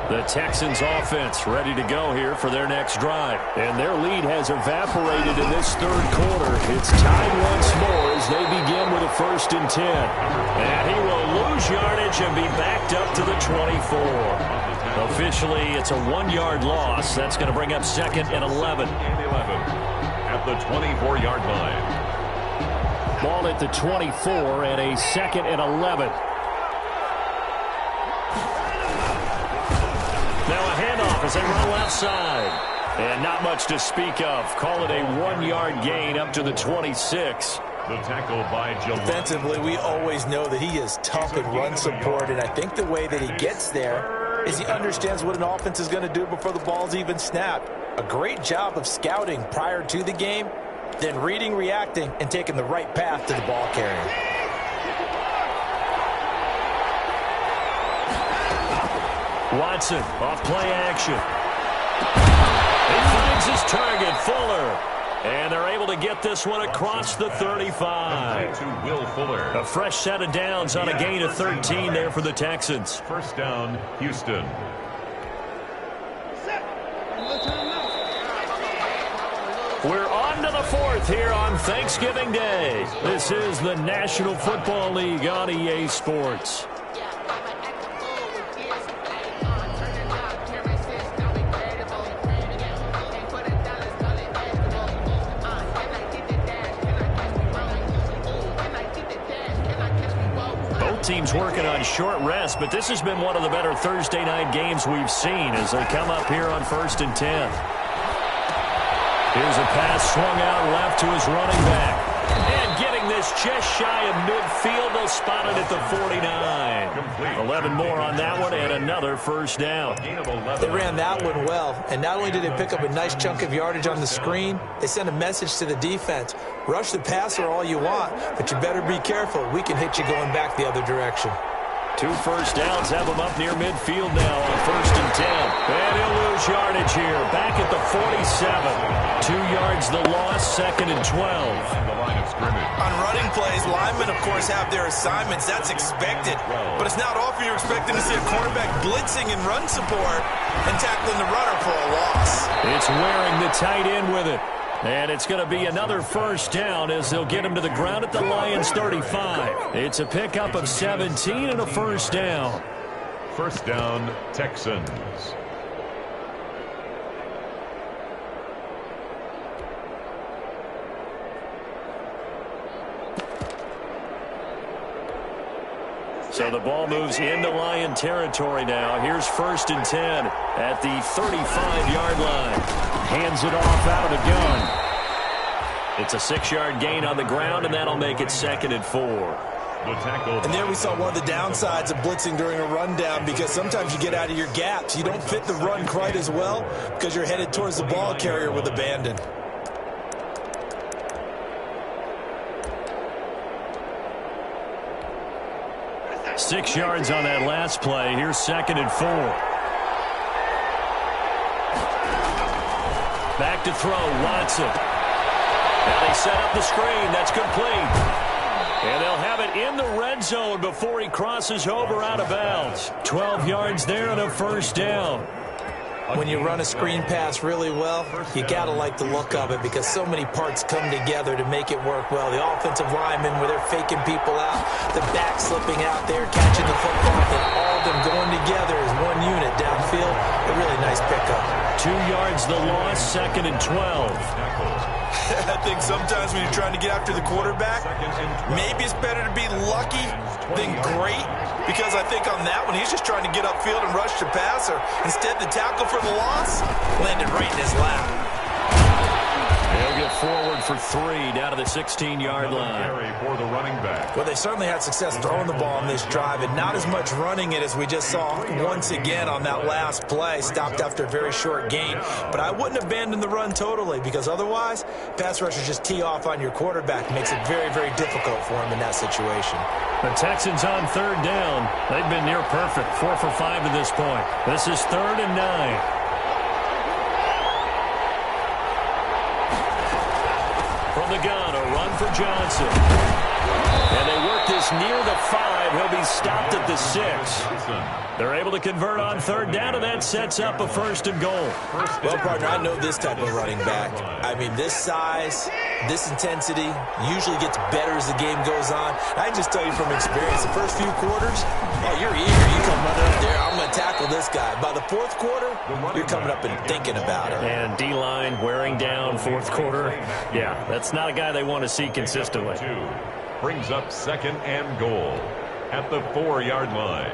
The Texans offense ready to go here for their next drive. And their lead has evaporated in this third quarter. It's tied once more as they begin with a 1st and 10. And he will lose yardage and be backed up to the 24. Officially, it's a 1-yard loss. That's going to bring up 2nd and 11. At the 24-yard line. Ball at the 24 and a 2nd and 11. Now a handoff as they run left side. And not much to speak of. Call it a 1-yard gain up to the 26. The tackle by Joe. Defensively, we always know that he is tough in run support, and I think the way that he gets there is he understands what an offense is going to do before the ball's even snapped. A great job of scouting prior to the game, then reading, reacting, and taking the right path to the ball carrier. Watson off play action. He finds his target, Fuller. And they're able to get this one across the 35. To Will Fuller. A fresh set of downs on a gain of 13 there for the Texans. 1st down, Houston. We're on to the 4th here on Thanksgiving Day. This is the National Football League on EA Sports. Teams working on short rest, but this has been one of the better Thursday night games we've seen as they come up here on 1st and 10. Here's a pass swung out left to his running back. And getting this just shy of midfield, they'll spot it at the 49. 11 more on that one and another 1st down. They ran that one well, and not only did they pick up a nice chunk of yardage on the screen, they sent a message to the defense. Rush the passer all you want, but you better be careful. We can hit you going back the other direction. 2 first downs have him up near midfield now on 1st and 10. And he'll lose yardage here. Back at the 47. 2 yards the loss, 2nd and 12. On running plays, linemen, of course, have their assignments. That's expected. But it's not often you're expecting to see a quarterback blitzing in run support and tackling the runner for a loss. It's wearing the tight end with it. And it's going to be another 1st down as they'll get him to the ground at the Lions' 35. It's a pickup of 17 and a 1st down. 1st down, Texans. So the ball moves into Lion territory now. Here's 1st and 10 at the 35-yard line. Hands it off out of the gun. It's a 6-yard gain on the ground, and that'll make it 2nd and 4. And there we saw one of the downsides of blitzing during a rundown, because sometimes you get out of your gaps. You don't fit the run quite as well because you're headed towards the ball carrier with abandon. Six yards on that last play. Here's 2nd and 4. Back to throw, Watson. Now they set up the screen. That's complete. And they'll have it in the red zone before he crosses over out of bounds. 12 yards there and a 1st down. When you run a screen pass really well, you got to like the look of it because so many parts come together to make it work well. The offensive linemen, where they're faking people out, the back slipping out there, catching the football, and all of them going together as one unit downfield. A really nice pickup. 2 yards the loss, 2nd and 12. I think sometimes when you're trying to get after the quarterback, maybe it's better to be lucky than great, because I think on that one, he's just trying to get upfield and rush the passer. Instead, the tackle for the loss landed right in his lap. They'll get forward for 3 down to the 16-yard line. For the running back. Well, they certainly had success throwing the ball on this drive, and not as much running it as we just saw once again on that last play. Stopped after a very short gain. But I wouldn't abandon the run totally, because otherwise, pass rushers just tee off on your quarterback. It makes it very, very difficult for him in that situation. The Texans on 3rd down. They've been near perfect, 4 for 5 to this point. This is 3rd and 9. From the gun, a run for Johnson. And they work this near the 5. He'll be stopped at the 6. They're able to convert on third down, and that sets up a 1st and goal. Well, partner, I know this type of running back. I mean, this size, this intensity usually gets better as the game goes on. I can just tell you from experience, the first few quarters, oh, you're eager. You come running up there, I'm going to tackle this guy. By the 4th quarter, you're coming up and thinking about it. And D-line wearing down 4th quarter. Yeah, that's not a guy they want to see consistently. Brings up 2nd and goal at the 4-yard line.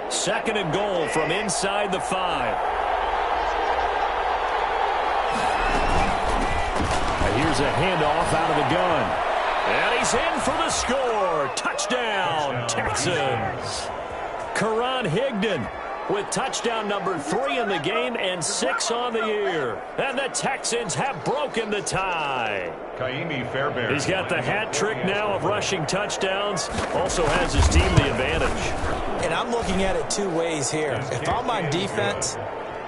Second and goal from inside the 5. Here's a handoff out of the gun. And he's in for the score. Touchdown, Texans. Karan Higdon with touchdown number 3 in the game and 6 on the year. And the Texans have broken the tie. He's got the hat trick now of rushing touchdowns. Also has his team the advantage. And I'm looking at it 2 ways here. If I'm on defense,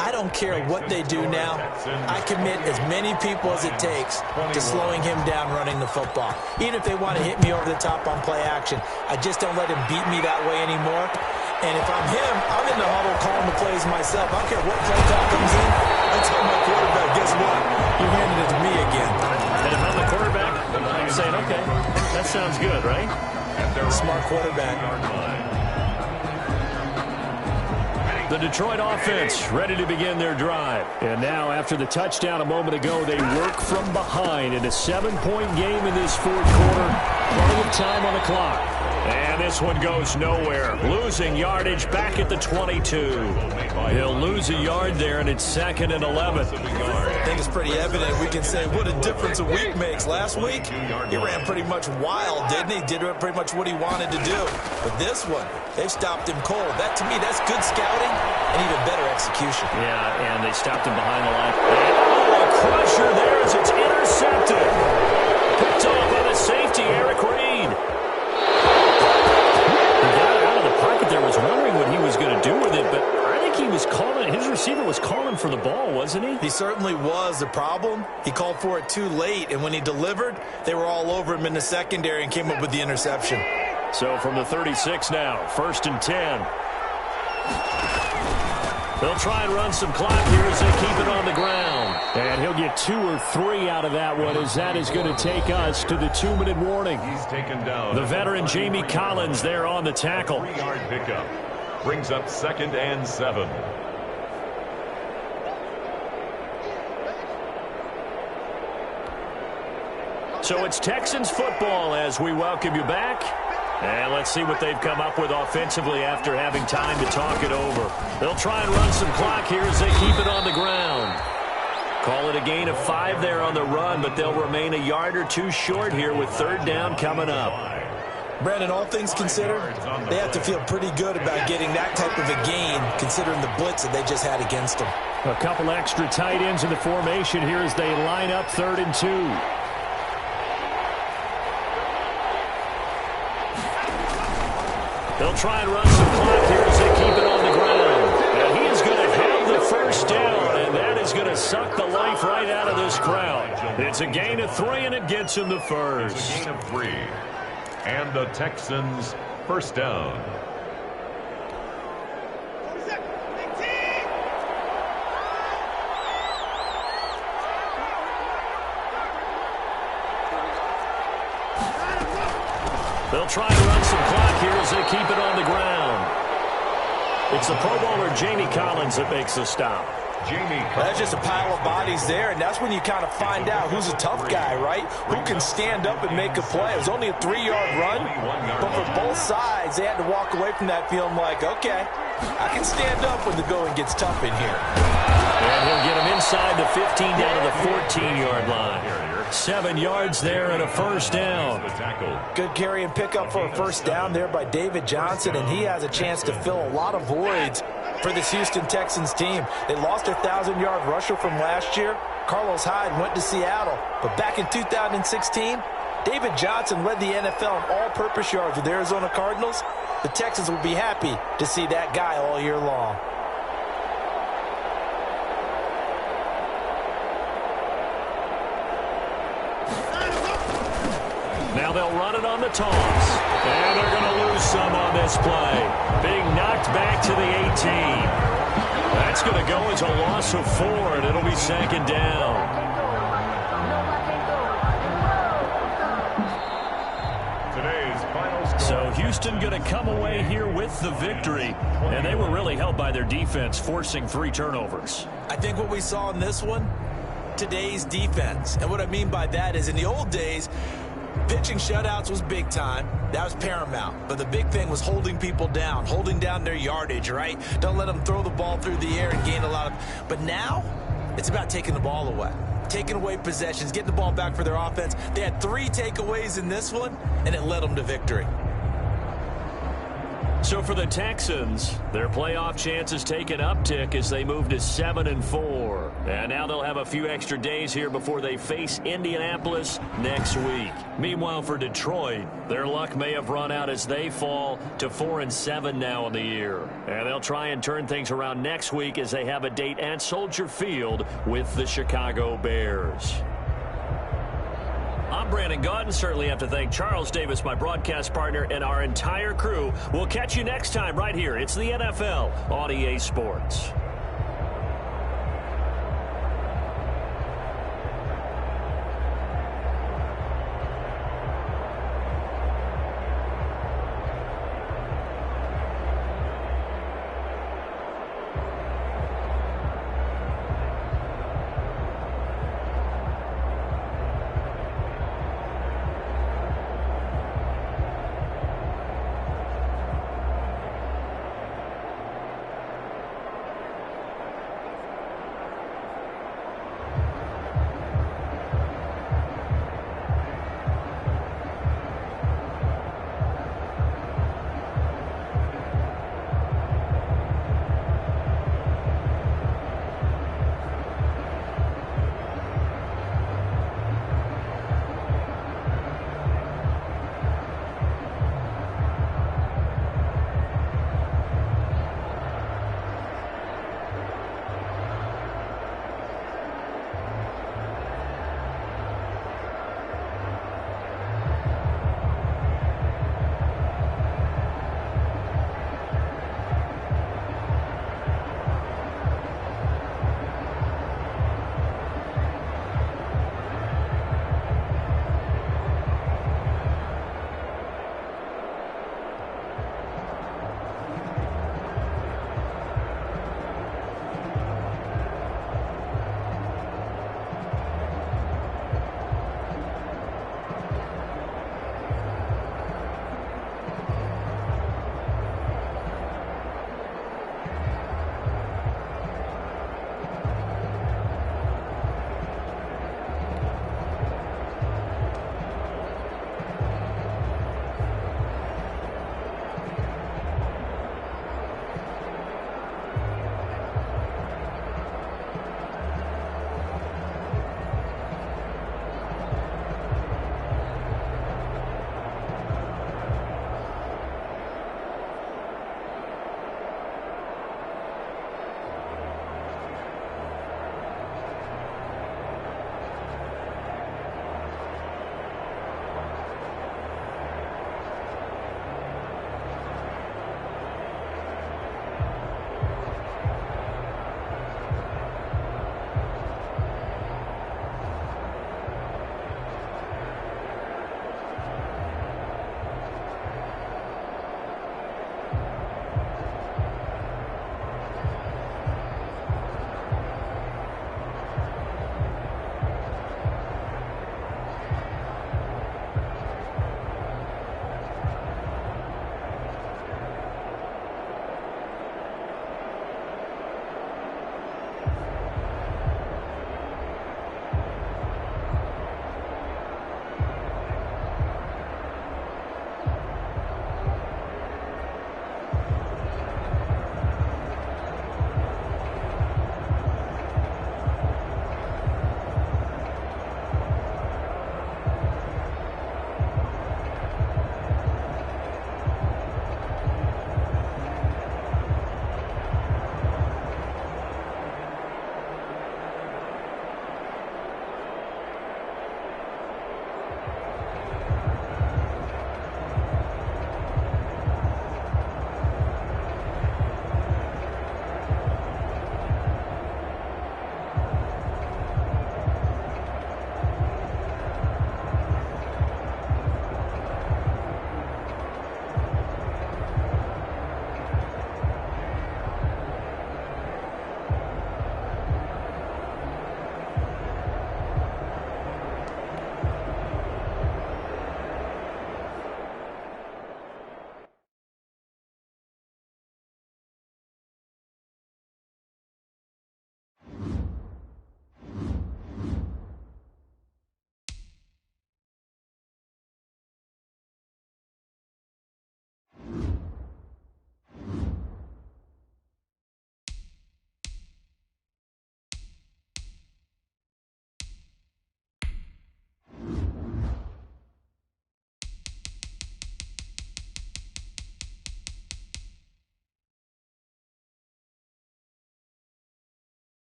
I don't care what they do now. I commit as many people as it takes to slowing him down running the football. Even if they want to hit me over the top on play action, I just don't let him beat me that way anymore. And if I'm him, I'm in the huddle calling the plays myself. I don't care what play call comes in. I tell my quarterback, guess what? You handed it to me again. And if I'm the quarterback, I'm saying, okay, that sounds good, right? Smart quarterback. The Detroit offense ready to begin their drive. And now, after the touchdown a moment ago, they work from behind in a 7-point game in this 4th quarter. Plenty of time on the clock. And this one goes nowhere. Losing yardage back at the 22. He'll lose a yard there, and it's 2nd and 11. I think it's pretty evident. We can say what a difference a week makes. Last week, he ran pretty much wild, didn't he? Did pretty much what he wanted to do. But this one, they've stopped him cold. That, to me, that's good scouting and even better execution. Yeah, and they stopped him behind the line. Oh, a crusher there as it's intercepted. Picked off by the safety, Eric Reed. He got it out of the pocket there, was wondering what he was going to do with it, but I think he was calling, his receiver was calling for the ball, wasn't he? He certainly was. The problem, he called for it too late, and when he delivered, they were all over him in the secondary and came up with the interception. So from the 36 now, 1st and 10. They'll try and run some clock here as they keep it on the ground. And he'll get 2 or 3 out of that one, as that is going to take us to the 2-minute warning. He's taken down. The veteran Jamie Collins there on the tackle. 3-yard pickup. Brings up 2nd and 7. So it's Texans football as we welcome you back. And let's see what they've come up with offensively after having time to talk it over. They'll try and run some clock here as they keep it on the ground. Call it a gain of 5 there on the run, but they'll remain a yard or 2 short here with 3rd down coming up. Brandon, all things considered, they have to feel pretty good about getting that type of a gain, considering the blitz that they just had against them. A couple extra tight ends in the formation here as they line up 3rd and 2. They'll try and run some clock here as they keep it on the ground. And he is going to have the 1st down, and that is going to suck the life right out of this crowd. It's a gain of 3, and it gets him the 1st. It's a gain of 3. And the Texans 1st down. They'll try to run some clock here as they keep it on the ground. It's the Pro Bowler Jamie Collins that makes the stop. That's just a pile of bodies there, and that's when you kind of find out who's a tough guy, right? Who can stand up and make a play. It was only a 3-yard run, but for both sides, they had to walk away from that feeling like, okay, I can stand up when the going gets tough in here. And he'll get him inside the 15 down to the 14-yard line. 7 yards there and a 1st down. Good carry and pickup for a 1st down there by David Johnson, and he has a chance to fill a lot of voids for this Houston Texans team. They lost their 1,000-yard rusher from last year. Carlos Hyde went to Seattle, but back in 2016, David Johnson led the NFL in all-purpose yards with the Arizona Cardinals. The Texans will be happy to see that guy all year long. Now they'll run it on the toss. And they're going to lose some on this play. Being knocked back to the 18. That's going to go as a loss of 4, and it'll be second down. So Houston going to come away here with the victory, and they were really helped by their defense, forcing 3 turnovers. I think what we saw in this one, today's defense. And what I mean by that is in the old days, pitching shutouts was big time. That was paramount. But the big thing was holding people down, holding down their yardage, right? Don't let them throw the ball through the air and gain a lot of... But now, it's about taking the ball away. Taking away possessions, getting the ball back for their offense. They had 3 takeaways in this one, and it led them to victory. So for the Texans, their playoff chances take an uptick as they move to 7-4. And now they'll have a few extra days here before they face Indianapolis next week. Meanwhile, for Detroit, their luck may have run out as they fall to 4-7 now in the year. And they'll try and turn things around next week as they have a date at Soldier Field with the Chicago Bears. I'm Brandon Gaudin. Certainly have to thank Charles Davis, my broadcast partner, and our entire crew. We'll catch you next time right here. It's the NFL on EA Sports.